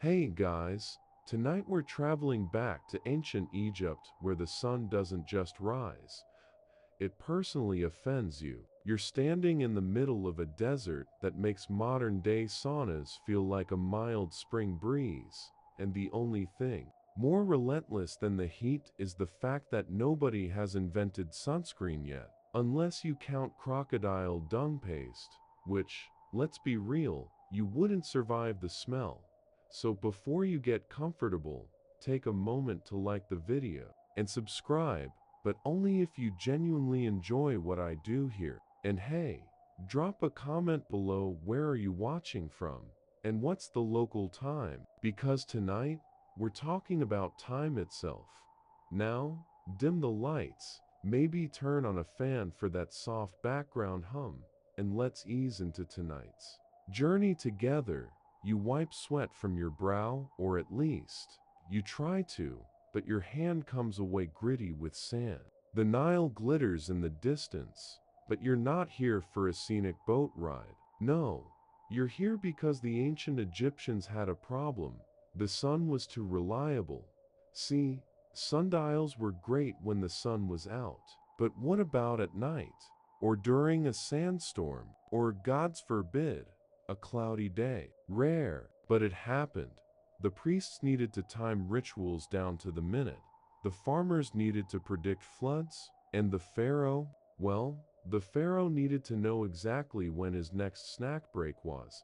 Hey guys, tonight we're traveling back to ancient Egypt where the sun doesn't just rise, it personally offends you. You're standing in the middle of a desert that makes modern-day saunas feel like a mild spring breeze, and the only thing more relentless than the heat is the fact that nobody has invented sunscreen yet, unless you count crocodile dung paste, which, let's be real, you wouldn't survive the smell. So before you get comfortable, take a moment to like the video and subscribe, but only if you genuinely enjoy what I do here. And hey, drop a comment below, where are you watching from, and what's the local time? Because tonight, we're talking about time itself. Now, dim the lights, maybe turn on a fan for that soft background hum, and let's ease into tonight's journey together. You wipe sweat from your brow, or at least, you try to, but your hand comes away gritty with sand. The Nile glitters in the distance, but you're not here for a scenic boat ride. No, you're here because the ancient Egyptians had a problem. The sun was too reliable. See, sundials were great when the sun was out, but what about at night? Or during a sandstorm? Or, gods forbid, a cloudy day? Rare, but it happened. The priests needed to time rituals down to the minute. The farmers needed to predict floods. And the pharaoh? Well, the pharaoh needed to know exactly when his next snack break was.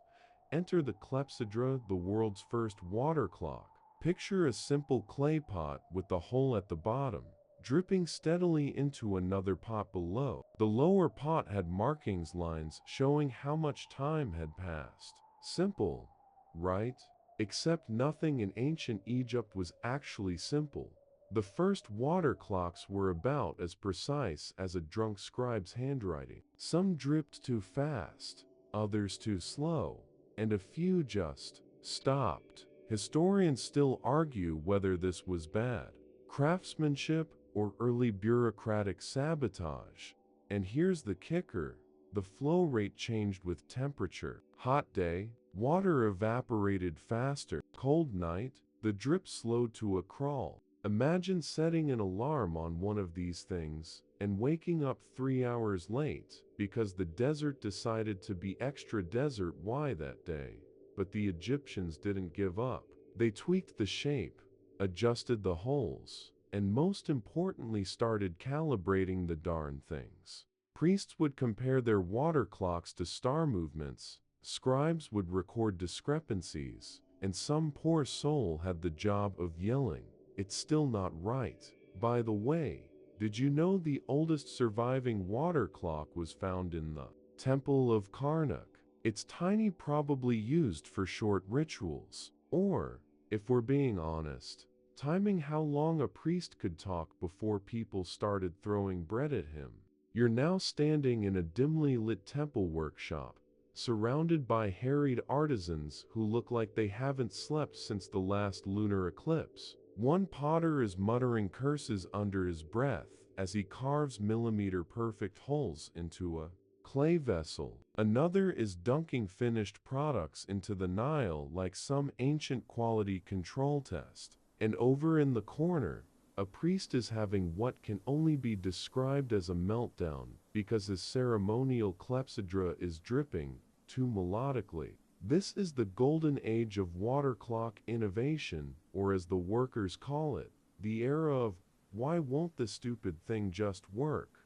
Enter the clepsydra, the world's first water clock. Picture a simple clay pot with the hole at the bottom, dripping steadily into another pot below. The lower pot had markings, lines showing how much time had passed. Simple, right? Except nothing in ancient Egypt was actually simple. The first water clocks were about as precise as a drunk scribe's handwriting. Some dripped too fast, others too slow, and a few just stopped. Historians still argue whether this was bad craftsmanship or early bureaucratic sabotage. And here's the kicker: the flow rate changed with temperature. Hot day, water evaporated faster. Cold night, the drip slowed to a crawl. Imagine setting an alarm on one of these things and waking up 3 hours late because the desert decided to be extra desert. Why that day? But the Egyptians didn't give up. They tweaked the shape, adjusted the holes, and most importantly started calibrating the darn things. Priests would compare their water clocks to star movements, scribes would record discrepancies, and some poor soul had the job of yelling, "It's still not right." By the way, did you know the oldest surviving water clock was found in the Temple of Karnak? It's tiny, probably used for short rituals, or, if we're being honest, timing how long a priest could talk before people started throwing bread at him. You're now standing in a dimly lit temple workshop, surrounded by harried artisans who look like they haven't slept since the last lunar eclipse. One potter is muttering curses under his breath as he carves millimeter-perfect holes into a clay vessel. Another is dunking finished products into the Nile like some ancient quality control test. And over in the corner, a priest is having what can only be described as a meltdown because his ceremonial clepsydra is dripping too melodically. This is the golden age of water clock innovation, or as the workers call it, the era of "why won't this stupid thing just work?"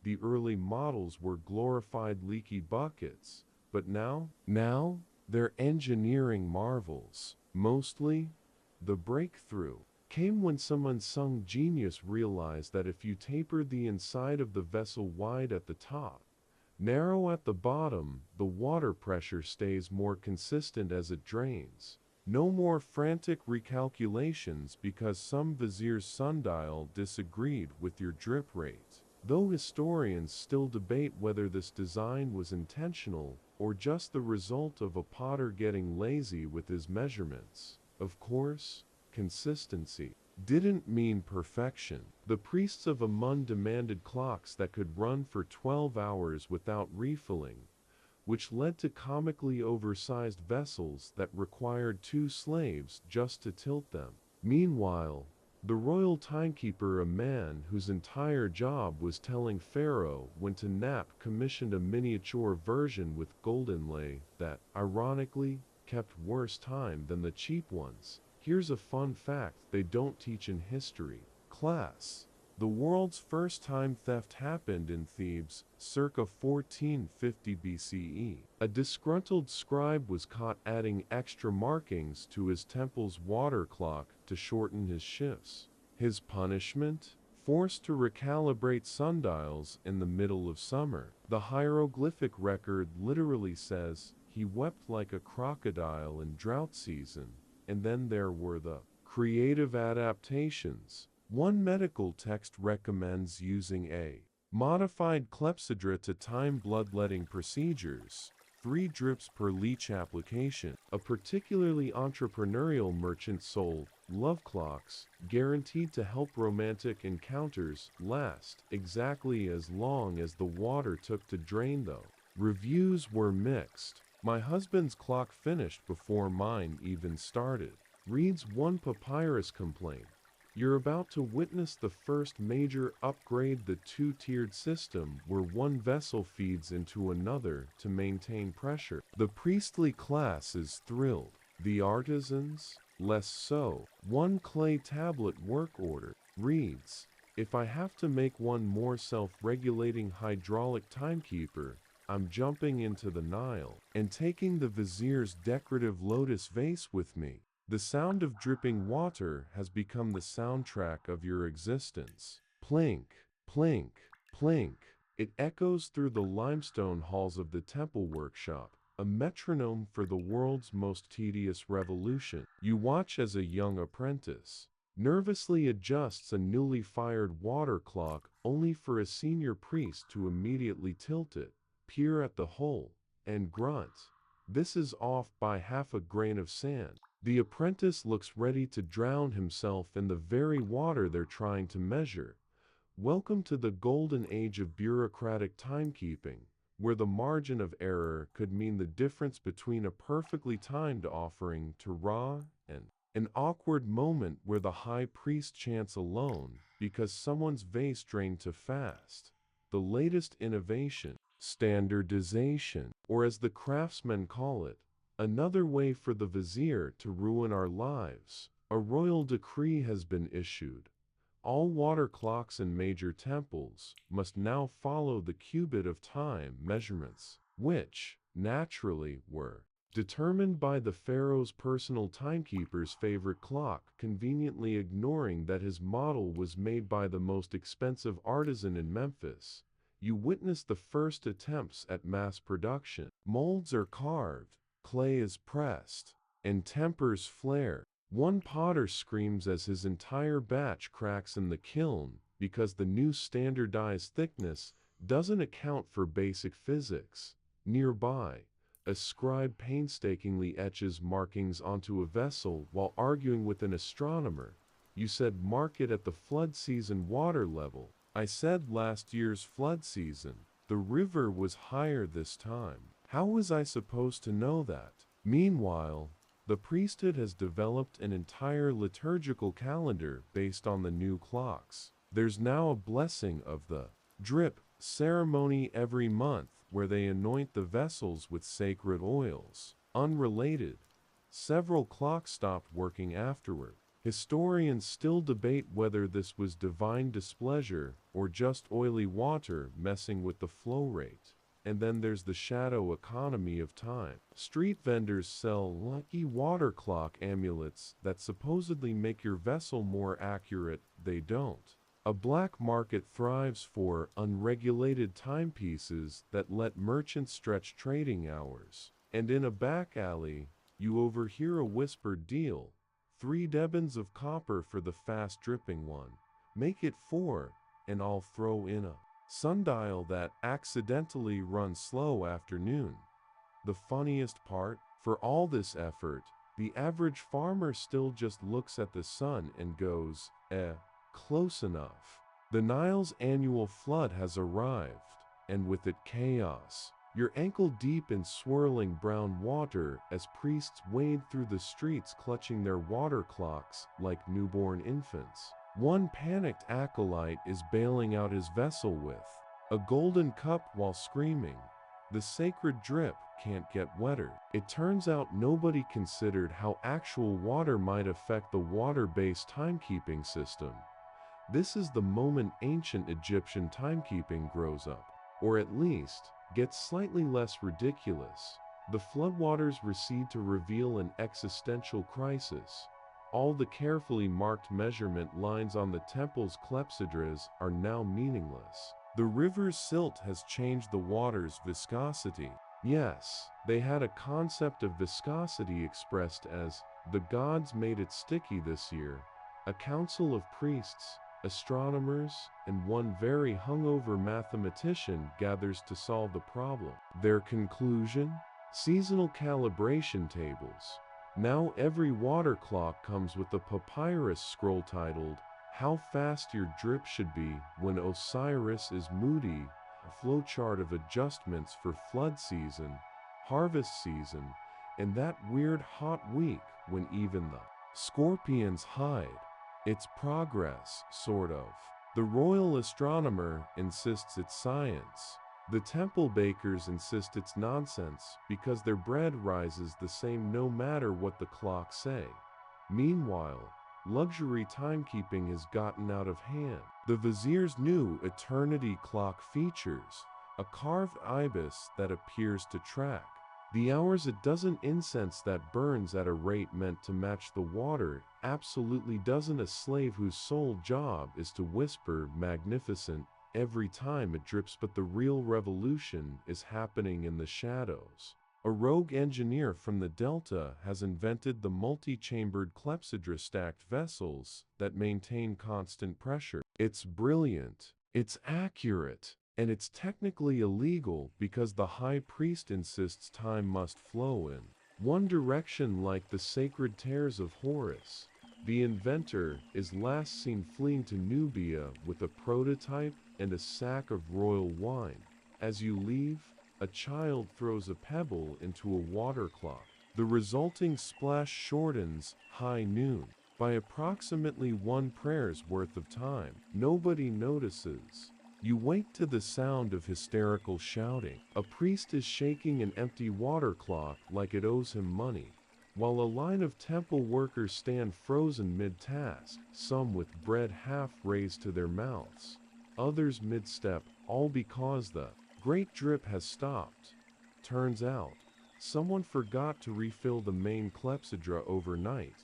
The early models were glorified leaky buckets, but now they're engineering marvels. Mostly, the breakthrough came when some unsung genius realized that if you tapered the inside of the vessel wide at the top, narrow at the bottom, the water pressure stays more consistent as it drains. No more frantic recalculations because some vizier's sundial disagreed with your drip rate. Though historians still debate whether this design was intentional or just the result of a potter getting lazy with his measurements. Of course, consistency didn't mean perfection. The priests of Amun demanded clocks that could run for 12 hours without refilling, which led to comically oversized vessels that required 2 slaves just to tilt them. Meanwhile, the royal timekeeper, a man whose entire job was telling Pharaoh when to nap, commissioned a miniature version with gold inlay that, ironically, kept worse time than the cheap ones. Here's a fun fact they don't teach in history class. The world's first time theft happened in Thebes, circa 1450 BCE. A disgruntled scribe was caught adding extra markings to his temple's water clock to shorten his shifts. His punishment? Forced to recalibrate sundials in the middle of summer. The hieroglyphic record literally says, "He wept like a crocodile in drought season." And then there were the creative adaptations. One medical text recommends using a modified clepsydra to time bloodletting procedures, 3 drips per leech application. A particularly entrepreneurial merchant sold love clocks, guaranteed to help romantic encounters last exactly as long as the water took to drain though. Reviews were mixed. "My husband's clock finished before mine even started," reads one papyrus complaint. You're about to witness the first major upgrade, the 2-tiered system where one vessel feeds into another to maintain pressure. The priestly class is thrilled. The artisans? Less so. One clay tablet work order reads, "If I have to make one more self-regulating hydraulic timekeeper, I'm jumping into the Nile and taking the vizier's decorative lotus vase with me." The sound of dripping water has become the soundtrack of your existence. Plink, plink, plink. It echoes through the limestone halls of the temple workshop, a metronome for the world's most tedious revolution. You watch as a young apprentice nervously adjusts a newly fired water clock, only for a senior priest to immediately tilt it, peer at the hole, and grunt. "This is off by half a grain of sand." The apprentice looks ready to drown himself in the very water they're trying to measure. Welcome to the golden age of bureaucratic timekeeping, where the margin of error could mean the difference between a perfectly timed offering to Ra and an awkward moment where the high priest chants alone because someone's vase drained too fast. The latest innovation, standardization, or as the craftsmen call it, another way for the vizier to ruin our lives. A royal decree has been issued. All water clocks in major temples must now follow the cubit of time measurements, which, naturally, were determined by the pharaoh's personal timekeeper's favorite clock, conveniently ignoring that his model was made by the most expensive artisan in Memphis. You witness the first attempts at mass production. Molds are carved, clay is pressed, and tempers flare. One potter screams as his entire batch cracks in the kiln because the new standardized thickness doesn't account for basic physics. Nearby, a scribe painstakingly etches markings onto a vessel while arguing with an astronomer. "You said mark it at the flood season water level." "I said last year's flood season. The river was higher this time." "How was I supposed to know that?" Meanwhile, the priesthood has developed an entire liturgical calendar based on the new clocks. There's now a blessing of the drip ceremony every month where they anoint the vessels with sacred oils. Unrelated, several clocks stopped working afterward. Historians still debate whether this was divine displeasure or just oily water messing with the flow rate. And then there's the shadow economy of time. Street vendors sell lucky water clock amulets that supposedly make your vessel more accurate. They don't. A black market thrives for unregulated timepieces that let merchants stretch trading hours. And in a back alley, you overhear a whispered deal. 3 debens of copper for the fast dripping one. Make it 4, and I'll throw in a sundial that accidentally runs slow afternoon. The funniest part, for all this effort, the average farmer still just looks at the sun and goes, close enough. The Nile's annual flood has arrived, and with it chaos. You're ankle deep in swirling brown water as priests wade through the streets clutching their water clocks like newborn infants. One panicked acolyte is bailing out his vessel with a golden cup while screaming, "The sacred drip can't get wetter." It turns out nobody considered how actual water might affect the water-based timekeeping system. This is the moment ancient Egyptian timekeeping grows up, or at least gets slightly less ridiculous. The floodwaters recede to reveal an existential crisis. All the carefully marked measurement lines on the temple's clepsydras are now meaningless. The river's silt has changed the water's viscosity. Yes, they had a concept of viscosity expressed as, "The gods made it sticky this year." A council of priests, astronomers, and one very hungover mathematician gathers to solve the problem. Their conclusion? Seasonal calibration tables. Now every water clock comes with a papyrus scroll titled, "How Fast Your Drip Should Be When Osiris is Moody," a flowchart of adjustments for flood season, harvest season, and that weird hot week when even the scorpions hide. It's progress, sort of. The royal astronomer insists it's science. The temple bakers insist it's nonsense because their bread rises the same no matter what the clocks say. Meanwhile, luxury timekeeping has gotten out of hand. The vizier's new eternity clock features a carved ibis that appears to track the hours. A dozen incense that burns at a rate meant to match the water absolutely doesn't. A slave whose sole job is to whisper "magnificent" every time it drips, but the real revolution is happening in the shadows. A rogue engineer from the Delta has invented the multi-chambered clepsydra stacked vessels that maintain constant pressure. It's brilliant, it's accurate, and it's technically illegal because the high priest insists time must flow in one direction like the sacred tears of Horus. The inventor is last seen fleeing to Nubia with a prototype and a sack of royal wine. As you leave, a child throws a pebble into a water clock. The resulting splash shortens high noon by approximately one prayer's worth of time. Nobody notices. You wake to the sound of hysterical shouting. A priest is shaking an empty water clock like it owes him money, while a line of temple workers stand frozen mid-task, some with bread half raised to their mouths, others mid-step, all because the great drip has stopped. Turns out, someone forgot to refill the main clepsydra overnight.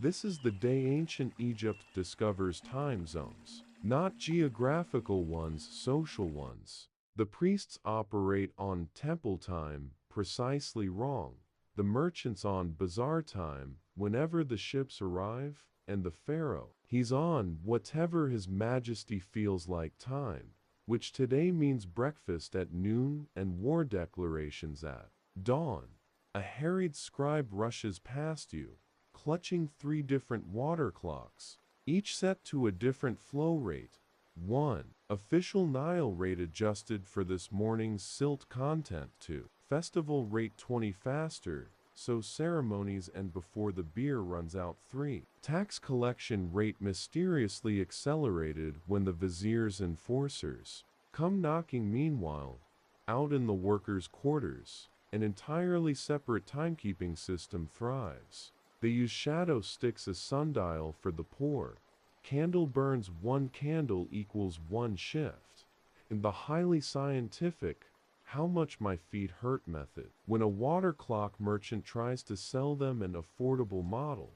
This is the day ancient Egypt discovers time zones. Not geographical ones, social ones. The priests operate on temple time, precisely wrong. The merchants on bazaar time, whenever the ships arrive, and the pharaoh, he's on whatever his majesty feels like time, which today means breakfast at noon and war declarations at dawn. A harried scribe rushes past you, clutching 3 different water clocks, each set to a different flow rate. 1. Official Nile rate adjusted for this morning's silt content. 2. Festival rate 20 faster, so ceremonies and before the beer runs out. 3. Tax collection rate mysteriously accelerated when the vizier's enforcers come knocking. Meanwhile, out in the workers' quarters, an entirely separate timekeeping system thrives. They use shadow sticks as sundial for the poor. Candle burns 1 candle equals 1 shift. In the highly scientific, how much my feet hurt method. When a water clock merchant tries to sell them an affordable model,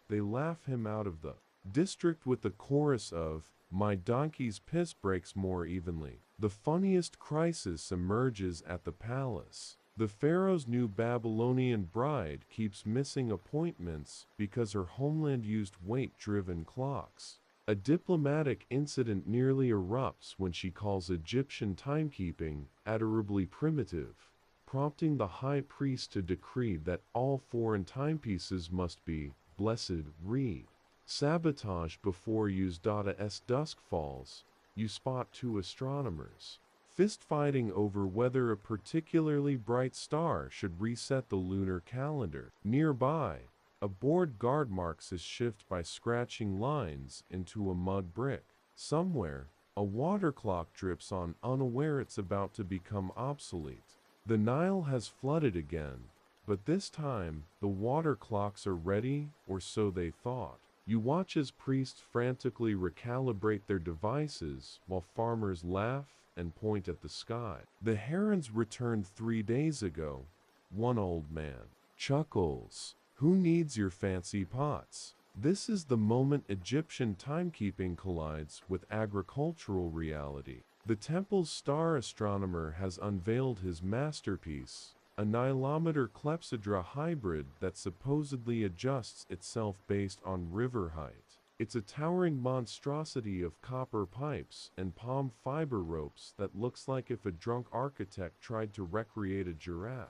they laugh him out of the district with the chorus of, "My donkey's piss breaks more evenly." The funniest crisis emerges at the palace. The pharaoh's new Babylonian bride keeps missing appointments because her homeland used weight-driven clocks. A diplomatic incident nearly erupts when she calls Egyptian timekeeping adorably primitive, prompting the high priest to decree that all foreign timepieces must be blessed. Read. Sabotage before use. As dusk falls, you spot 2 astronomers fist-fighting over whether a particularly bright star should reset the lunar calendar. Nearby, a bored guard marks his shift by scratching lines into a mud brick. Somewhere, a water clock drips on, unaware it's about to become obsolete. The Nile has flooded again, but this time, the water clocks are ready, or so they thought. You watch as priests frantically recalibrate their devices, while farmers laugh and point at the sky. The herons returned 3 days ago. One old man chuckles. Who needs your fancy pots? This is the moment Egyptian timekeeping collides with agricultural reality. The temple's star astronomer has unveiled his masterpiece, a nilometer clepsydra hybrid that supposedly adjusts itself based on river height. It's a towering monstrosity of copper pipes and palm fiber ropes that looks like if a drunk architect tried to recreate a giraffe.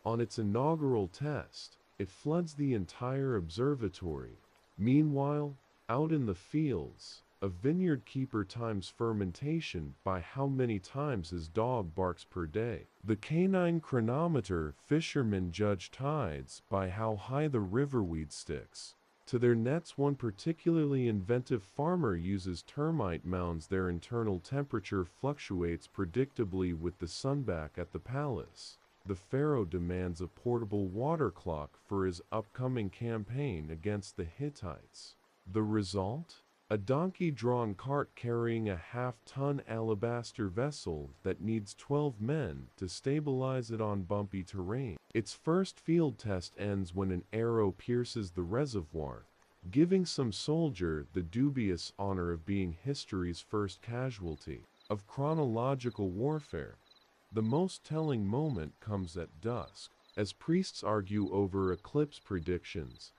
On its inaugural test, it floods the entire observatory. Meanwhile, out in the fields, a vineyard keeper times fermentation by how many times his dog barks per day. The canine chronometer fishermen judge tides by how high the riverweed sticks to their nets. One particularly inventive farmer uses termite mounds. Their internal temperature fluctuates predictably with the sun back at the palace. The pharaoh demands a portable water clock for his upcoming campaign against the Hittites. The result? A donkey-drawn cart carrying a half-ton alabaster vessel that needs 12 men to stabilize it on bumpy terrain. Its first field test ends when an arrow pierces the reservoir, giving some soldier the dubious honor of being history's first casualty. Of chronological warfare, the most telling moment comes at dusk. As priests argue over eclipse predictions,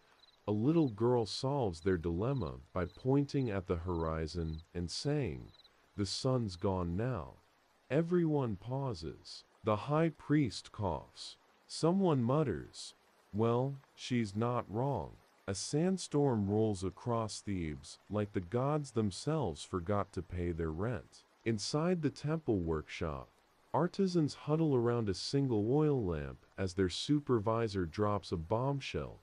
a little girl solves their dilemma by pointing at the horizon and saying, "The sun's gone now." Everyone pauses. The high priest coughs. Someone mutters, "Well, she's not wrong." A sandstorm rolls across Thebes, like the gods themselves forgot to pay their rent. Inside the temple workshop, artisans huddle around a single oil lamp as their supervisor drops a bombshell.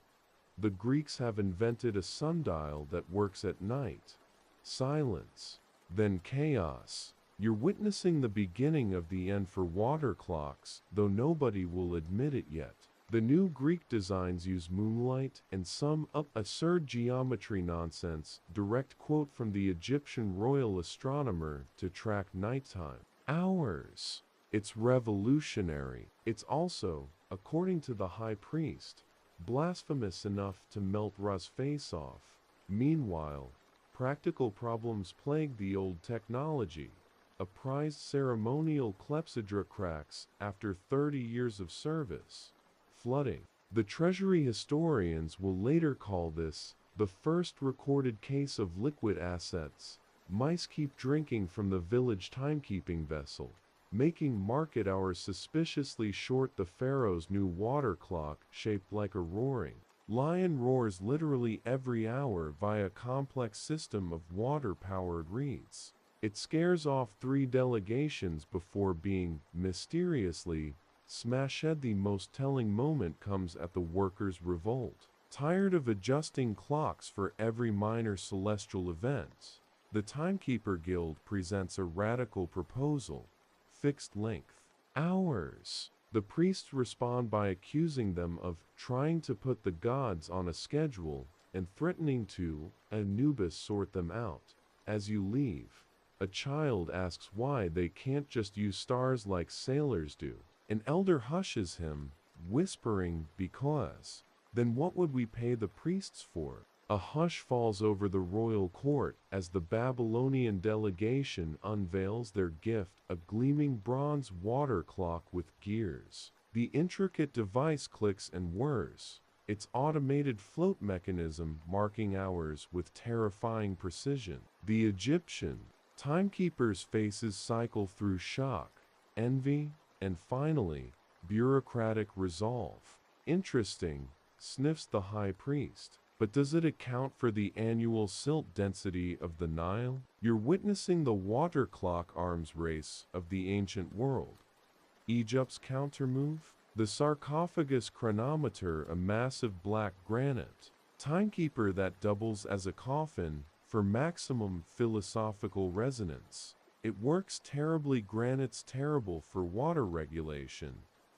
The Greeks have invented a sundial that works at night. Silence. Then chaos. You're witnessing the beginning of the end for water clocks, though nobody will admit it yet. The new Greek designs use moonlight and some absurd geometry nonsense, direct quote from the Egyptian royal astronomer, to track nighttime. Hours. It's revolutionary. It's also, according to the high priest, blasphemous enough to melt Ra's face off. Meanwhile, practical problems plague the old technology. A prized ceremonial clepsydra cracks after 30 years of service. Flooding. The treasury historians will later call this the first recorded case of liquid assets. Mice keep drinking from the village timekeeping vessel, making market hours suspiciously short. The pharaoh's new water clock, shaped like a roaring lion, roars literally every hour via a complex system of water-powered reeds. It scares off 3 delegations before being, mysteriously, smashed. The most telling moment comes at the workers' revolt. Tired of adjusting clocks for every minor celestial event, the Timekeeper Guild presents a radical proposal. Fixed length. Hours. The priests respond by accusing them of trying to put the gods on a schedule and threatening to Anubis sort them out. As you leave, a child asks why they can't just use stars like sailors do. An elder hushes him, whispering, "Because." Then what would we pay the priests for? A hush falls over the royal court as the Babylonian delegation unveils their gift, a gleaming bronze water clock with gears. The intricate device clicks and whirs, its automated float mechanism marking hours with terrifying precision. The Egyptian timekeepers' faces cycle through shock, envy, and finally, bureaucratic resolve. Interesting, sniffs the high priest. But does it account for the annual silt density of the Nile? You're witnessing the water clock arms race of the ancient world. Egypt's countermove? The sarcophagus chronometer, a massive black granite timekeeper that doubles as a coffin for maximum philosophical resonance. It works terribly. Granite's terrible for water regulation,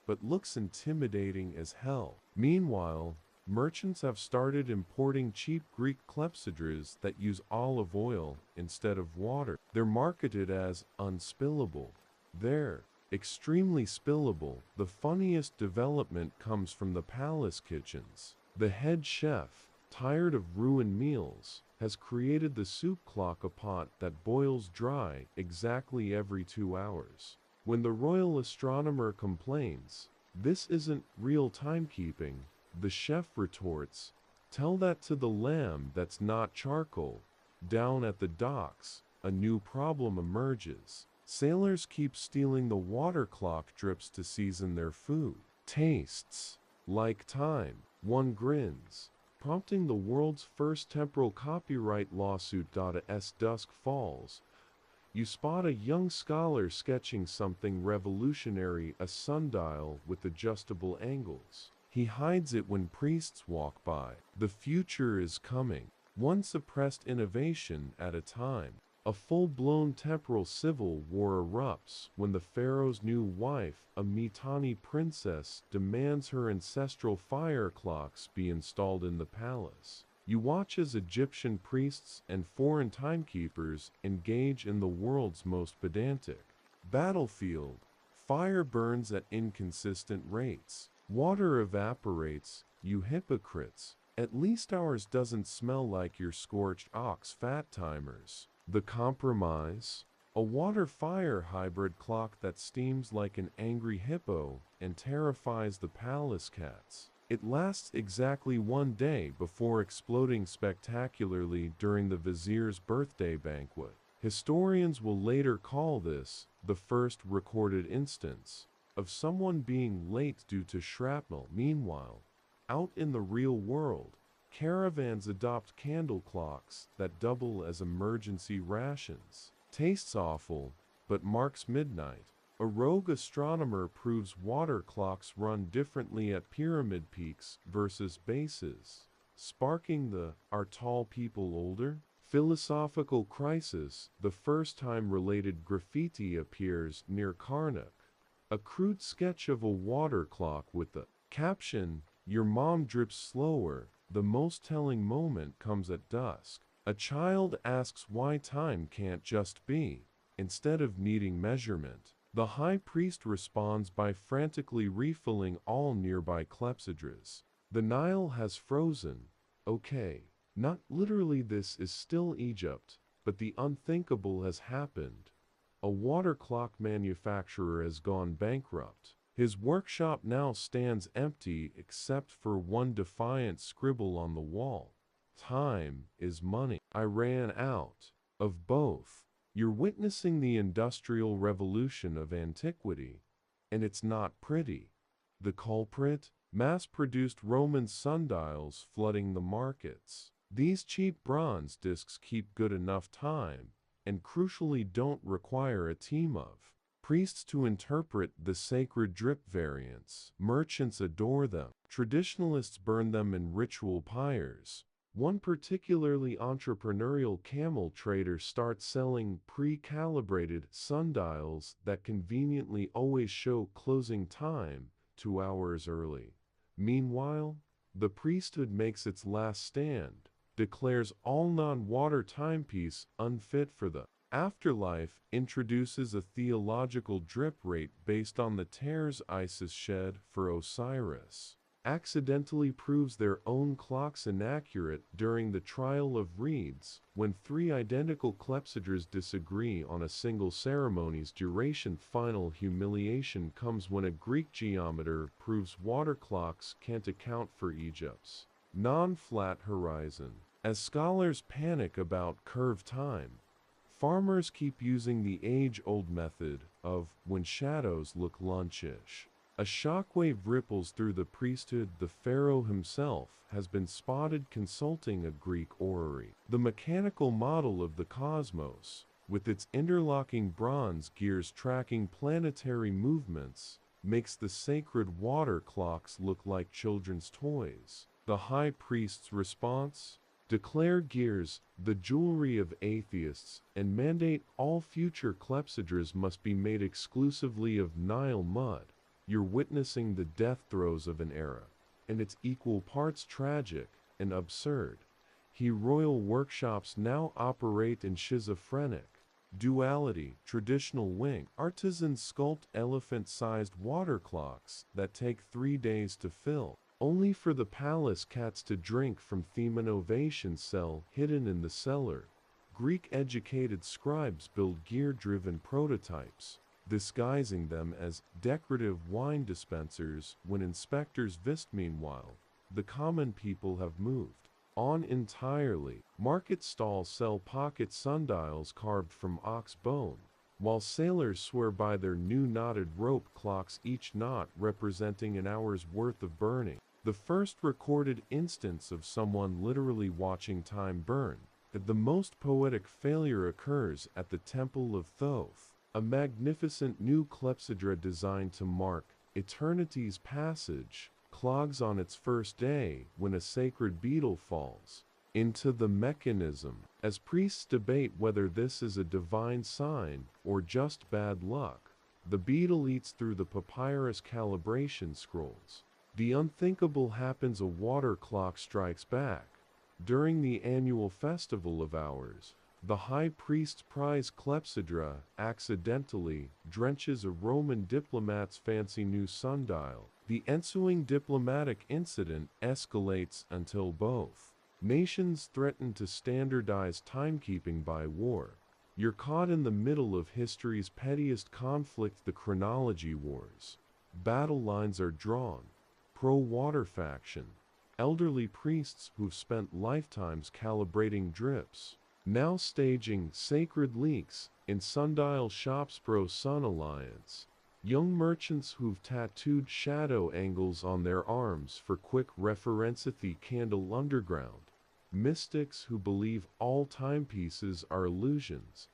but looks intimidating as hell. Meanwhile, merchants have started importing cheap Greek clepsydras that use olive oil instead of water. They're marketed as unspillable. They're extremely spillable. The funniest development comes from the palace kitchens. The head chef, tired of ruined meals, has created the soup clock, a pot that boils dry exactly every 2 hours. When the royal astronomer complains, "This isn't real timekeeping," the chef retorts, "Tell that to the lamb that's not charcoal." Down at the docks, a new problem emerges. Sailors keep stealing the water clock drips to season their food. Tastes like time. One grins, prompting the world's first temporal copyright lawsuit. As dusk falls, you spot a young scholar sketching something revolutionary, a sundial with adjustable angles. He hides it when priests walk by. The future is coming, one suppressed innovation at a time. A full-blown temporal civil war erupts when the pharaoh's new wife, a Mitanni princess, demands her ancestral fire clocks be installed in the palace. You watch as Egyptian priests and foreign timekeepers engage in the world's most pedantic battlefield. Fire burns at inconsistent rates. Water evaporates, you hypocrites. At least ours doesn't smell like your scorched ox fat timers. The compromise? A water-fire hybrid clock that steams like an angry hippo and terrifies the palace cats. It lasts exactly 1 day before exploding spectacularly during the vizier's birthday banquet. Historians will later call this the first recorded instance of someone being late due to shrapnel. Meanwhile, out in the real world, caravans adopt candle clocks that double as emergency rations. Tastes awful, but marks midnight. A rogue astronomer proves water clocks run differently at pyramid peaks versus bases, sparking the "Are tall people older?" philosophical crisis. The first time related graffiti appears near Karnak. A crude sketch of a water clock with the caption, "Your mom drips slower." The most telling moment comes at dusk. A child asks why time can't just be, instead of needing measurement. The high priest responds by frantically refilling all nearby clepsydras. The Nile has frozen. Okay, not literally. This is still Egypt, but the unthinkable has happened. A water clock manufacturer has gone bankrupt. His workshop now stands empty except for one defiant scribble on the wall. Time is money. I ran out of both. You're witnessing the industrial revolution of antiquity, and it's not pretty. The culprit? Mass-produced Roman sundials flooding the markets. These cheap bronze discs keep good enough time, and crucially don't require a team of priests to interpret the sacred drip variants. Merchants adore them. Traditionalists burn them in ritual pyres. One particularly entrepreneurial camel trader starts selling pre-calibrated sundials that conveniently always show closing time 2 hours early. Meanwhile, the priesthood makes its last stand, declares all non-water timepiece unfit for the afterlife, introduces a theological drip rate based on the tears Isis shed for Osiris, accidentally proves their own clocks inaccurate during the trial of reeds, when 3 identical clepsydras disagree on a single ceremony's duration. Final humiliation comes when a Greek geometer proves water clocks can't account for Egypt's non-flat horizon. As scholars panic about curved time, farmers keep using the age-old method of when shadows look lunchish. A shockwave ripples through the priesthood. The pharaoh himself has been spotted consulting a Greek orrery. The mechanical model of the cosmos, with its interlocking bronze gears tracking planetary movements, makes the sacred water clocks look like children's toys. The high priest's response? Declare gears the jewelry of atheists, and mandate all future clepsydras must be made exclusively of Nile mud. You're witnessing the death throes of an era, and it's equal parts tragic and absurd. Royal workshops now operate in schizophrenic duality. Traditional wing artisans sculpt elephant-sized water clocks that take 3 days to fill, only for the palace cats to drink from theme innovation cell hidden in the cellar. Greek-educated scribes build gear-driven prototypes, disguising them as decorative wine dispensers when inspectors visit. Meanwhile, the common people have moved on entirely. Market stalls sell pocket sundials carved from ox bone, while sailors swear by their new knotted rope clocks, each knot representing an hour's worth of burning. The first recorded instance of someone literally watching time burn. The most poetic failure occurs at the Temple of Thoth, a magnificent new clepsydra designed to mark eternity's passage, clogs on its first day when a sacred beetle falls into the mechanism. As priests debate whether this is a divine sign or just bad luck, the beetle eats through the papyrus calibration scrolls. The unthinkable happens: a water clock strikes back. During the annual festival of hours, the high priest's prize clepsydra accidentally drenches a Roman diplomat's fancy new sundial. The ensuing diplomatic incident escalates until both nations threaten to standardize timekeeping by war. You're caught in the middle of history's pettiest conflict, the chronology wars. Battle lines are drawn. Pro-water faction, elderly priests who've spent lifetimes calibrating drips, now staging sacred leaks in sundial shops. Pro-sun alliance, young merchants who've tattooed shadow angles on their arms for quick reference. The candle underground, mystics who believe all timepieces are illusions,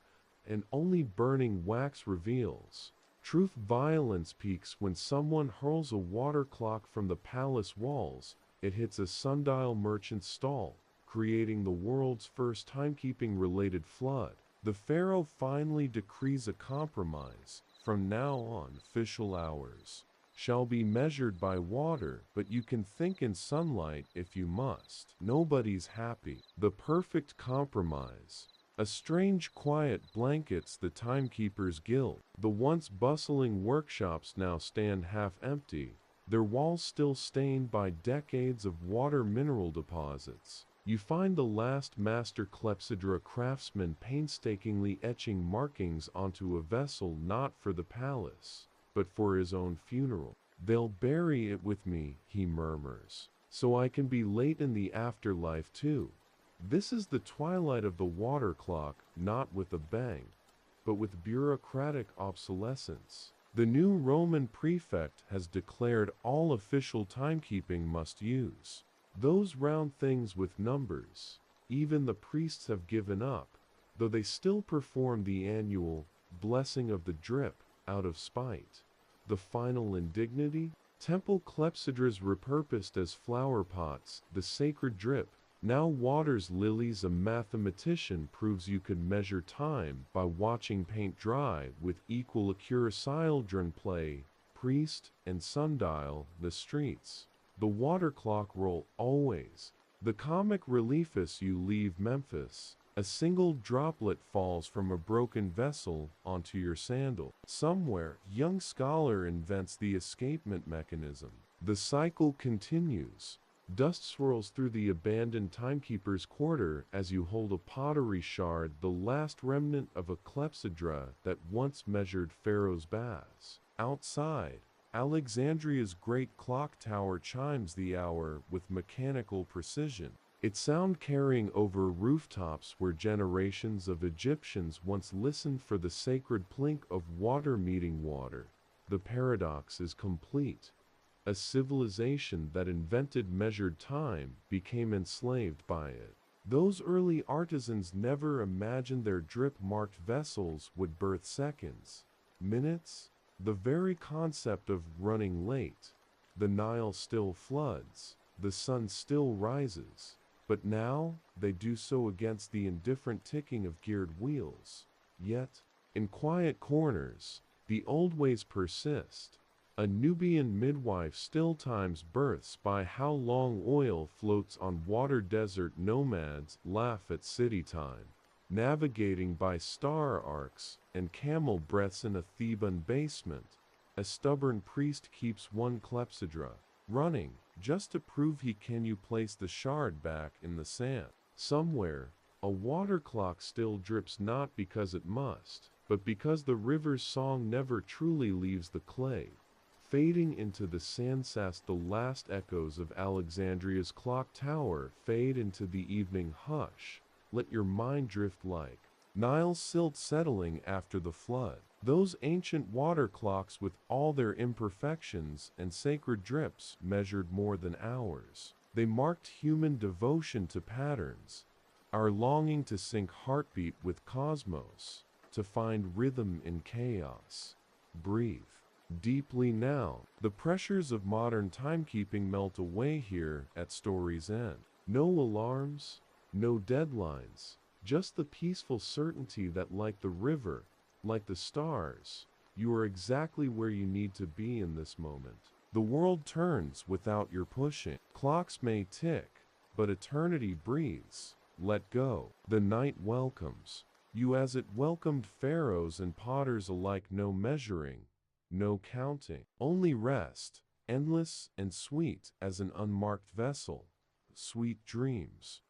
and only burning wax reveals truth. Violence peaks when someone hurls a water clock from the palace walls. It hits a sundial merchant's stall, creating the world's first timekeeping-related flood. The pharaoh finally decrees a compromise. From now on, official hours shall be measured by water, but you can think in sunlight if you must. Nobody's happy. The perfect compromise. A strange quiet blankets the timekeepers' guild. The once bustling workshops now stand half empty, their walls still stained by decades of water mineral deposits. You find the last master clepsydra craftsman painstakingly etching markings onto a vessel, not for the palace, but for his own funeral. "They'll bury it with me," he murmurs, "so I can be late in the afterlife too." This is the twilight of the water clock, not with a bang, but with bureaucratic obsolescence. The new Roman prefect has declared all official timekeeping must use those round things with numbers. Even the priests have given up, though they still perform the annual blessing of the drip out of spite. The final indignity? Temple clepsydras repurposed as flower pots. The sacred drip now waters lilies. A mathematician proves you could measure time by watching paint dry with equal accuracy. Play, priest, and sundial, the streets. The water clock roll always. The comic reliefus: you leave Memphis. A single droplet falls from a broken vessel onto your sandal. Somewhere, young scholar invents the escapement mechanism. The cycle continues. Dust swirls through the abandoned timekeeper's quarter as you hold a pottery shard, the last remnant of a clepsydra that once measured pharaoh's baths. Outside, Alexandria's great clock tower chimes the hour with mechanical precision. Its sound carrying over rooftops where generations of Egyptians once listened for the sacred plink of water meeting water. The paradox is complete. A civilization that invented measured time became enslaved by it. Those early artisans never imagined their drip-marked vessels would birth seconds, minutes, the very concept of running late. The Nile still floods, the sun still rises, but now they do so against the indifferent ticking of geared wheels. Yet, in quiet corners, the old ways persist. A Nubian midwife still times births by how long oil floats on water. Desert nomads laugh at city time, navigating by star arcs and camel breaths in a Theban basement. A stubborn priest keeps one clepsydra running just to prove he can. You place the shard back in the sand. Somewhere, a water clock still drips, not because it must, but because the river's song never truly leaves the clay. Fading into the sandsass, the last echoes of Alexandria's clock tower fade into the evening hush. Let your mind drift like Nile silt settling after the flood. Those ancient water clocks, with all their imperfections and sacred drips, measured more than hours. They marked human devotion to patterns, our longing to sync heartbeat with cosmos, to find rhythm in chaos. Breathe deeply now. The pressures of modern timekeeping melt away here at Story's End. No alarms, no deadlines, just the peaceful certainty that, like the river, like the stars, you are exactly where you need to be in this moment. The world turns without your pushing. Clocks may tick, but eternity breathes. Let go. The night welcomes you as it welcomed pharaohs and potters alike. No measuring, no counting, only rest, endless and sweet as an unmarked vessel. Sweet dreams.